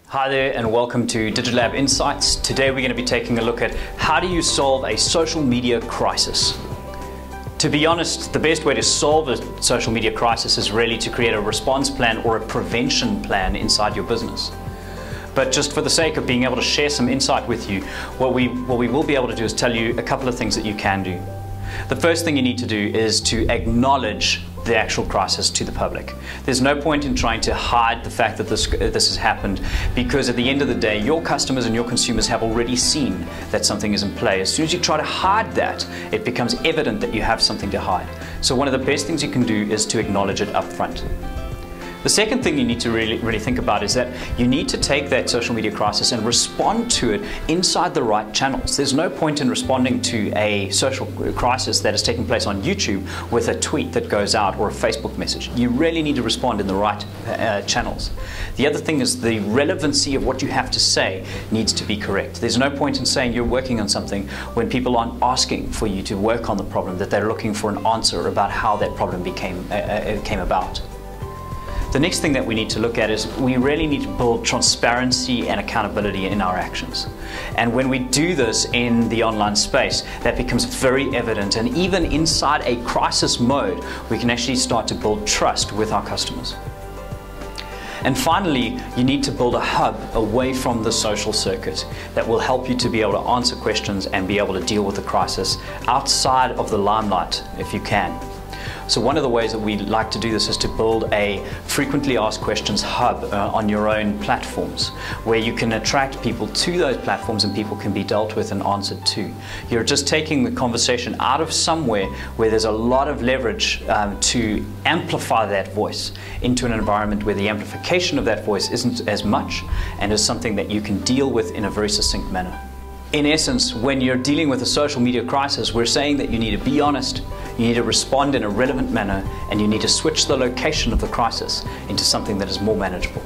Hi there and welcome to DigitLab Insights. Today we're going to be taking a look at how do you solve a social media crisis. To be honest, the best way to solve a social media crisis is really to create a response plan or a prevention plan inside your business. But just for the sake of being able to share some insight with you, what we will be able to do is tell you a couple of things that you can do. The first thing you need to do is to acknowledge the actual crisis to the public. There's no point in trying to hide the fact that this has happened, because at the end of the day, your customers and your consumers have already seen that something is in play. As soon as you try to hide that, it becomes evident that you have something to hide. So one of the best things you can do is to acknowledge it up front. The second thing you need to really think about is that you need to take that social media crisis and respond to it inside the right channels. There's no point in responding to a social crisis that is taking place on YouTube with a tweet that goes out or a Facebook message. You really need to respond in the right channels. The other thing is the relevancy of what you have to say needs to be correct. There's no point in saying you're working on something when people aren't asking for you to work on the problem, that they're looking for an answer about how that problem came about. The next thing that we need to look at is we really need to build transparency and accountability in our actions. And when we do this in the online space, that becomes very evident. And even inside a crisis mode, we can actually start to build trust with our customers. And finally, you need to build a hub away from the social circuit that will help you to be able to answer questions and be able to deal with the crisis outside of the limelight if you can. So one of the ways that we like to do this is to build a frequently asked questions hub on your own platforms, where you can attract people to those platforms and people can be dealt with and answered to. You're just taking the conversation out of somewhere where there's a lot of leverage to amplify that voice into an environment where the amplification of that voice isn't as much and is something that you can deal with in a very succinct manner. In essence, when you're dealing with a social media crisis, we're saying that you need to be honest, you need to respond in a relevant manner, and you need to switch the location of the crisis into something that is more manageable.